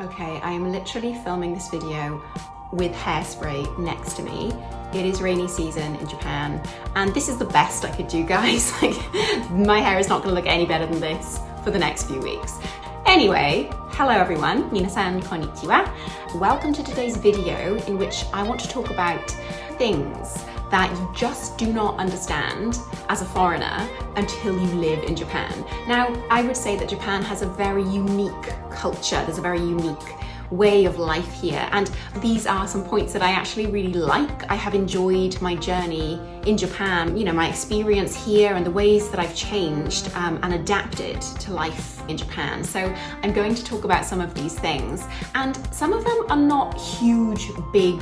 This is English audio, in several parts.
Okay, I am literally filming this video with hairspray next to me. It is rainy season in Japan, and this is the best I could do, guys. Like, my hair is not gonna look any better than this for the next few weeks. Anyway, hello everyone, minasan konnichiwa. Welcome to today's video in which I want to talk about things that you just do not understand as a foreigner until you live in Japan. Now, I would say that Japan has a very unique culture. There's a very unique way of life here, and these are some points that I actually really like. I have enjoyed my journey in Japan, you know, my experience here and the ways that I've changed and adapted to life in Japan. So I'm going to talk about some of these things, and some of them are not huge, big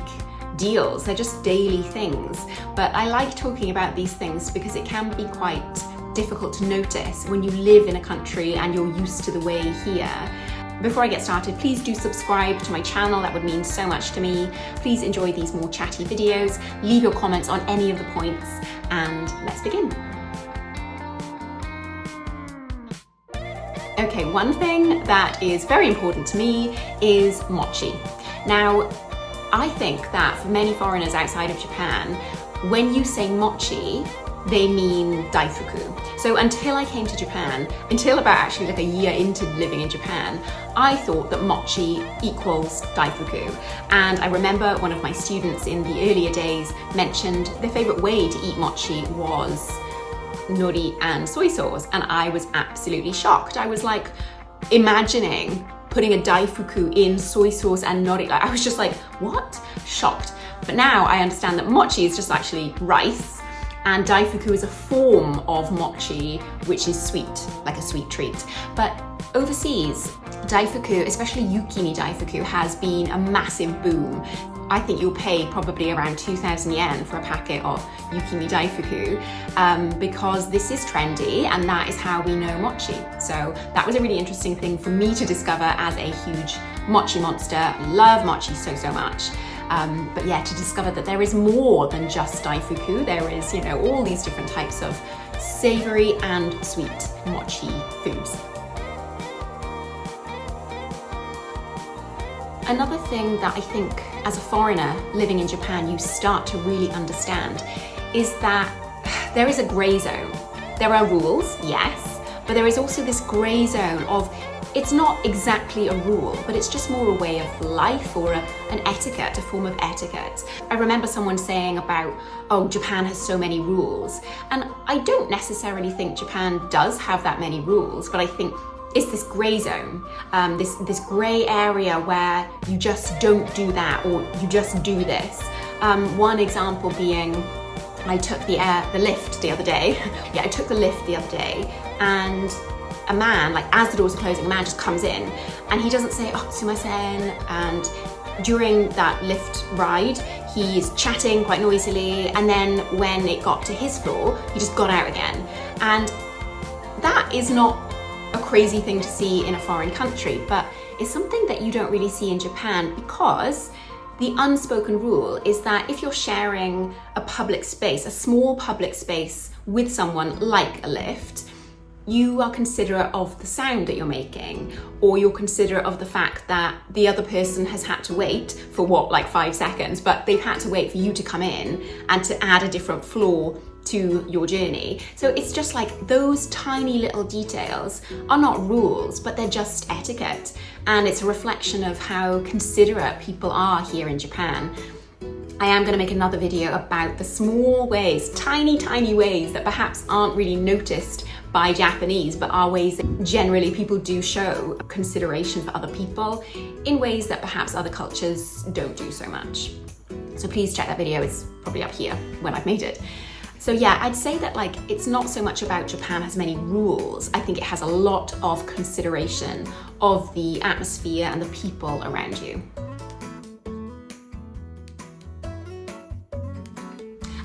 deals. They're just daily things. But I like talking about these things because it can be quite difficult to notice when you live in a country and you're used to the way here. Before I get started, please do subscribe to my channel. That would mean so much to me. Please enjoy these more chatty videos. Leave your comments on any of the points, and let's begin. Okay, one thing that is very important to me is mochi. Now, I think that for many foreigners outside of Japan, when you say mochi, they mean daifuku. So until I came to Japan, until about actually like a year into living in Japan, I thought that mochi equals daifuku. And I remember one of my students in the earlier days mentioned their favorite way to eat mochi was nori and soy sauce. And I was absolutely shocked. I was like imagining putting a daifuku in soy sauce and nori. I was just like, what? Shocked. But now I understand that mochi is just actually rice, and daifuku is a form of mochi, which is sweet, like a sweet treat. But overseas, daifuku, especially yukimi daifuku, has been a massive boom. I think you'll pay probably around 2,000 yen for a packet of yukimi daifuku because this is trendy and that is how we know mochi. So that was a really interesting thing for me to discover as a huge mochi monster. I love mochi so much. But yeah, to discover that there is more than just daifuku. There is, you know, all these different types of savory and sweet mochi foods. Another thing that I think as a foreigner living in Japan you start to really understand is that there is a grey zone. There are rules, yes, but there is also this grey zone of it's not exactly a rule, but it's just more a way of life or an etiquette, a form of etiquette. I remember someone saying about, oh, Japan has so many rules. And I don't necessarily think Japan does have that many rules, but I think it's this grey zone, this grey area where you just don't do that or you just do this. One example being, I took the lift the other day. Yeah, I took the lift the other day, and a man, like as the doors are closing, a man just comes in and he doesn't say, oh, sumimasen. And during that lift ride, he's chatting quite noisily. And then when it got to his floor, he just got out again. And that is not a crazy thing to see in a foreign country, but it's something that you don't really see in Japan because the unspoken rule is that if you're sharing a public space, a small public space with someone like a lift, you are considerate of the sound that you're making, or you're considerate of the fact that the other person has had to wait for what, like 5 seconds, but they've had to wait for you to come in and to add a different floor to your journey. So it's just like those tiny little details are not rules, but they're just etiquette. And it's a reflection of how considerate people are here in Japan. I am going to make another video about the small ways, tiny ways that perhaps aren't really noticed by Japanese, but are ways that generally people do show consideration for other people in ways that perhaps other cultures don't do so much. So please check that video, it's probably up here when I've made it. So yeah, I'd say that like it's not so much about Japan has many rules. I think it has a lot of consideration of the atmosphere and the people around you.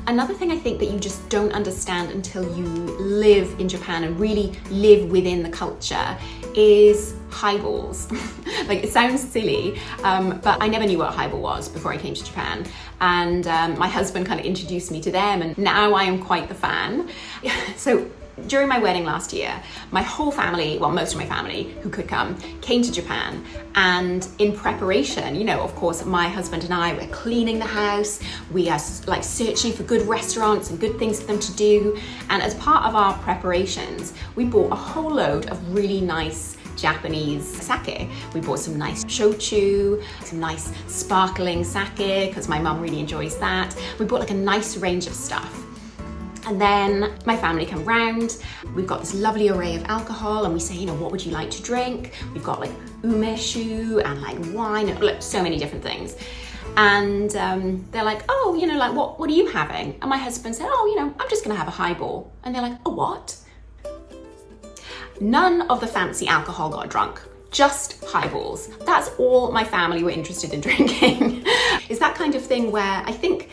Another thing I think that you just don't understand until you live in Japan and really live within the culture is highballs. Like, it sounds silly, but I never knew what a highball was before I came to Japan. And my husband kind of introduced me to them, and now I am quite the fan. So during my wedding last year, my whole family, well, most of my family who could come, came to Japan. And in preparation, you know, of course, my husband and I were cleaning the house. We are like searching for good restaurants and good things for them to do. And as part of our preparations, we bought a whole load of really nice Japanese sake. We bought some nice shochu, some nice sparkling sake, because my mum really enjoys that. We bought like a nice range of stuff. And then my family come round. We've got this lovely array of alcohol, and we say, you know, what would you like to drink? We've got like umeshu and like wine and like, so many different things. And they're like, oh, you know, like what are you having? And my husband said, oh, you know, I'm just gonna have a highball. And they're like, a what? None of the fancy alcohol got drunk, just highballs. That's all my family were interested in drinking. It's that kind of thing where I think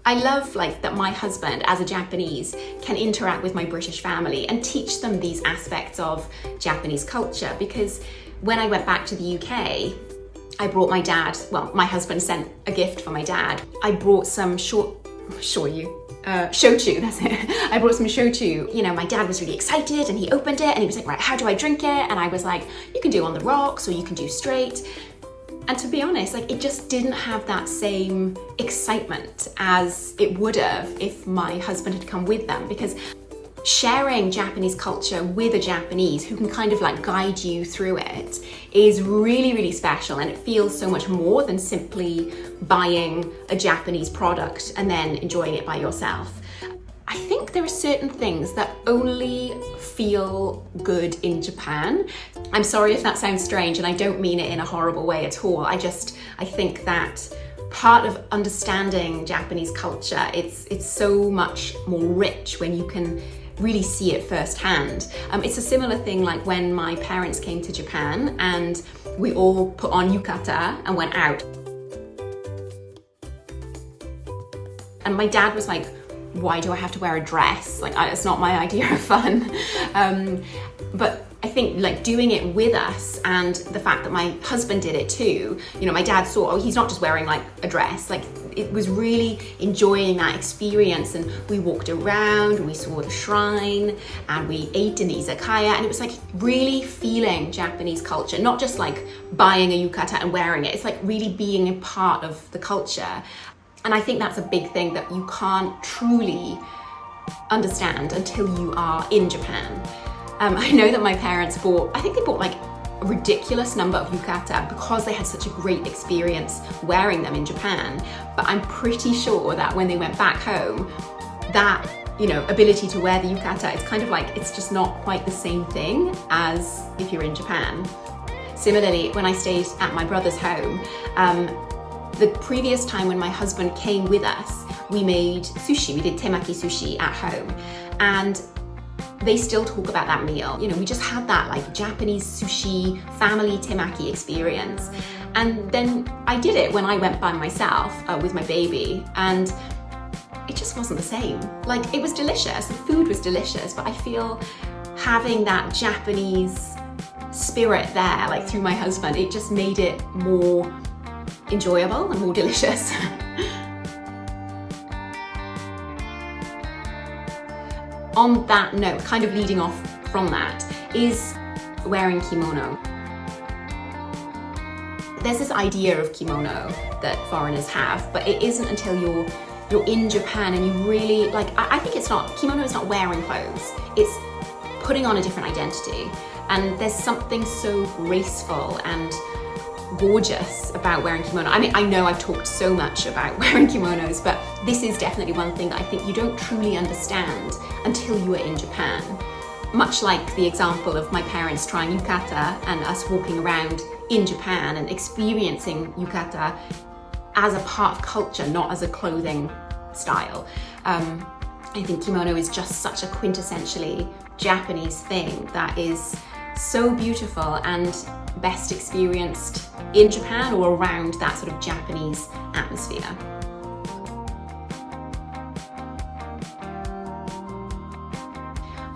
I love like that my husband, as a Japanese, can interact with my British family and teach them these aspects of Japanese culture, because when I went back to the UK, I brought my dad, well, my husband sent a gift for my dad. I brought some shochu, that's it. I brought some shochu. You know, my dad was really excited and he opened it and he was like, right, how do I drink it? And I was like, you can do on the rocks or you can do straight. And to be honest, like it just didn't have that same excitement as it would have if my husband had come with them, because sharing Japanese culture with a Japanese who can kind of like guide you through it is really, really special, and it feels so much more than simply buying a Japanese product and then enjoying it by yourself. I think there are certain things that only feel good in Japan. I'm sorry if that sounds strange, and I don't mean it in a horrible way at all. I think that part of understanding Japanese culture, it's so much more rich when you can really see it firsthand. It's a similar thing like when my parents came to Japan and we all put on yukata and went out. And my dad was like, why do I have to wear a dress? Like, it's not my idea of fun. But I think like doing it with us, and the fact that my husband did it too, you know, my dad saw, oh, he's not just wearing like a dress, like it was really enjoying that experience. And we walked around, we saw the shrine, and we ate in the izakaya, and it was like really feeling Japanese culture, not just like buying a yukata and wearing it. It's like really being a part of the culture. And I think that's a big thing that you can't truly understand until you are in Japan. I know that my parents I think they bought like a ridiculous number of yukata because they had such a great experience wearing them in Japan. But I'm pretty sure that when they went back home, that, you know, ability to wear the yukata, it's kind of like, it's just not quite the same thing as if you're in Japan. Similarly, when I stayed at my brother's home, the previous time when my husband came with us, we made sushi. We did temaki sushi at home, and they still talk about that meal. You know, we just had that like Japanese sushi family temaki experience. And then I did it when I went by myself with my baby, and it just wasn't the same. Like, it was delicious, the food was delicious, but I feel having that Japanese spirit there, like through my husband, it just made it more enjoyable and more delicious. On that note, kind of leading off from that, is wearing kimono. There's this idea of kimono that foreigners have, but it isn't until you're in Japan and you really, like, I think kimono is not wearing clothes, it's putting on a different identity. And there's something so graceful and gorgeous about wearing kimono. I mean, I know I've talked so much about wearing kimonos, but this is definitely one thing that I think you don't truly understand until you are in Japan. Much like the example of my parents trying yukata and us walking around in Japan and experiencing yukata as a part of culture, not as a clothing style. I think kimono is just such a quintessentially Japanese thing that is so beautiful and best experienced in Japan or around that sort of Japanese atmosphere.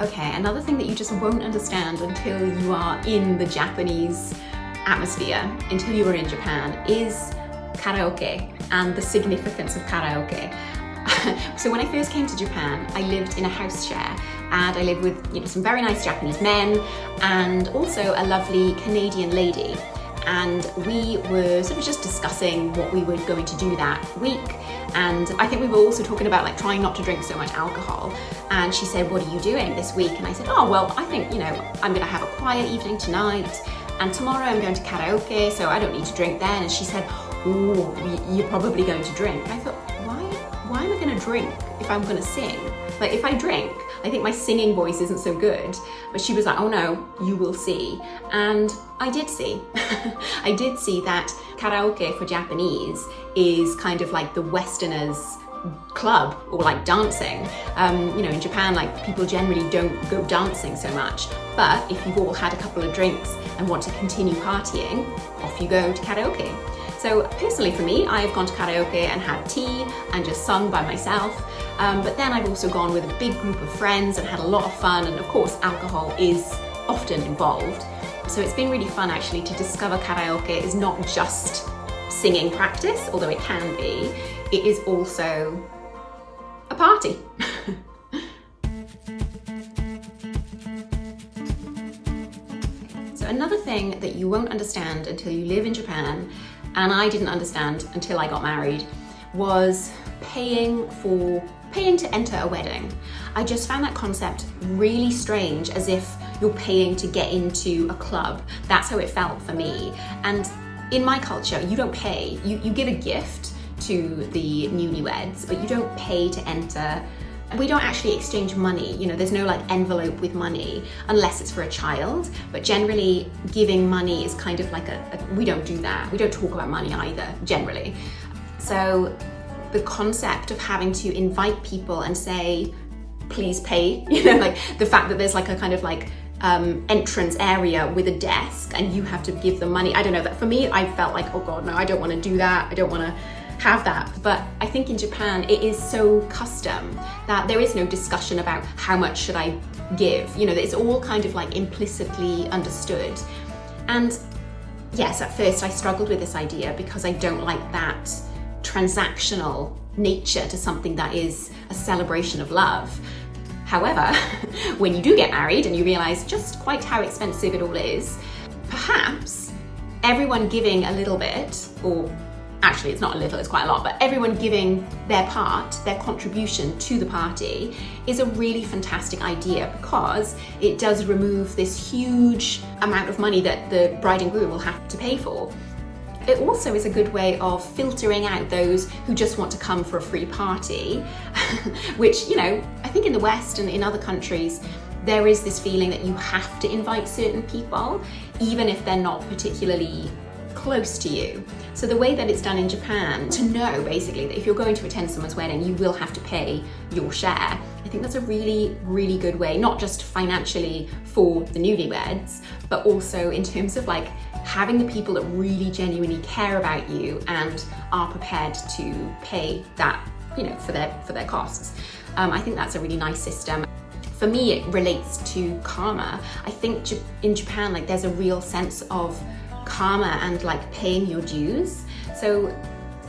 Okay, another thing that you just won't understand until you are in the Japanese atmosphere, until you are in Japan, is karaoke and the significance of karaoke. So when I first came to Japan, I lived in a house share, and I lived with some very nice Japanese men and also a lovely Canadian lady. And we were sort of just discussing what we were going to do that week. And I think we were also talking about like trying not to drink so much alcohol. And she said, "What are you doing this week?" And I said, "Oh, well, I think, I'm gonna have a quiet evening tonight. And tomorrow I'm going to karaoke, so I don't need to drink then." And she said, "Oh, you're probably going to drink." And I thought, why am I gonna drink if I'm gonna sing? Like if I drink, I think my singing voice isn't so good. But she was like, "Oh no, you will see." And I did see. I did see that karaoke for Japanese is kind of like the Westerners' club, or like dancing. In Japan, like people generally don't go dancing so much. But if you've all had a couple of drinks and want to continue partying, off you go to karaoke. So personally for me, I've gone to karaoke and had tea and just sung by myself. But then I've also gone with a big group of friends and had a lot of fun. And of course, alcohol is often involved. So it's been really fun actually to discover karaoke is not just singing practice, although it can be. It is also a party. So another thing that you won't understand until you live in Japan, and I didn't understand until I got married, was paying to enter a wedding. I just found that concept really strange, as if you're paying to get into a club. That's how it felt for me. And in my culture, you don't pay. You give a gift to the newlyweds, but you don't pay to enter. We don't actually exchange money. There's no like envelope with money unless it's for a child. But generally, giving money is kind of like we don't do that. We don't talk about money either, generally. So the concept of having to invite people and say, "Please pay," like the fact that there's like a kind of like entrance area with a desk and you have to give them money. I don't know, that for me, I felt like, oh God, no, I don't want to do that. I don't want to have that. But I think in Japan, it is so custom that there is no discussion about how much should I give. It's all kind of like implicitly understood. And yes, at first I struggled with this idea because I don't like that transactional nature to something that is a celebration of love. However, when you do get married and you realize just quite how expensive it all is, perhaps everyone giving a little bit, or actually it's not a little, it's quite a lot, but everyone giving their part, their contribution to the party is a really fantastic idea, because it does remove this huge amount of money that the bride and groom will have to pay for. It also is a good way of filtering out those who just want to come for a free party, which, I think in the West and in other countries, there is this feeling that you have to invite certain people, even if they're not particularly close to you. So the way that it's done in Japan, to know basically that if you're going to attend someone's wedding, you will have to pay your share. I think that's a really, really good way, not just financially for the newlyweds, but also in terms of like having the people that really genuinely care about you and are prepared to pay that, for their costs. I think that's a really nice system. For me, it relates to karma. I think in Japan, like there's a real sense of karma and like paying your dues. So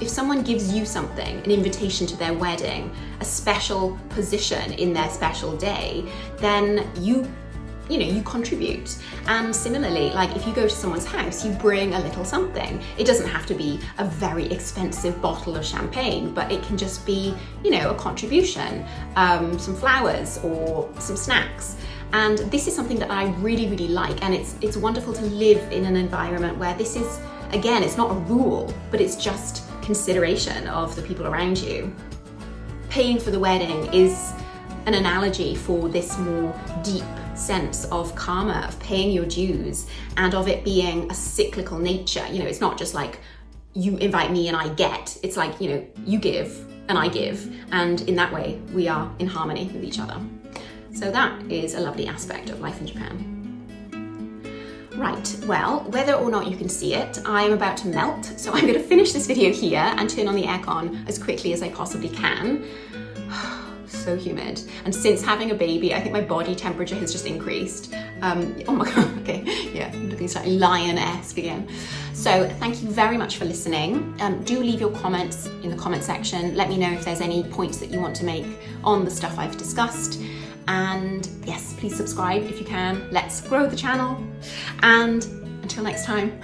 if someone gives you something, an invitation to their wedding, a special position in their special day, then you contribute. And similarly, like if you go to someone's house, you bring a little something. It doesn't have to be a very expensive bottle of champagne, but it can just be, a contribution, some flowers or some snacks. And this is something that I really, really like. And it's wonderful to live in an environment where this is, again, it's not a rule, but it's just consideration of the people around you. Paying for the wedding is an analogy for this more deep sense of karma, of paying your dues, and of it being a cyclical nature. It's not just like you invite me and I get. It's like, you give and I give, and in that way we are in harmony with each other. So that is a lovely aspect of life in Japan. Right, well, whether or not you can see it, I am about to melt, so I'm going to finish this video here and turn on the aircon as quickly as I possibly can. So humid. And since having a baby, I think my body temperature has just increased. Oh my God, okay. here. I'm looking slightly lion-esque again. So thank you very much for listening. Do leave your comments in the comment section. Let me know if there's any points that you want to make on the stuff I've discussed. And yes, please subscribe if you can. Let's grow the channel. And until next time.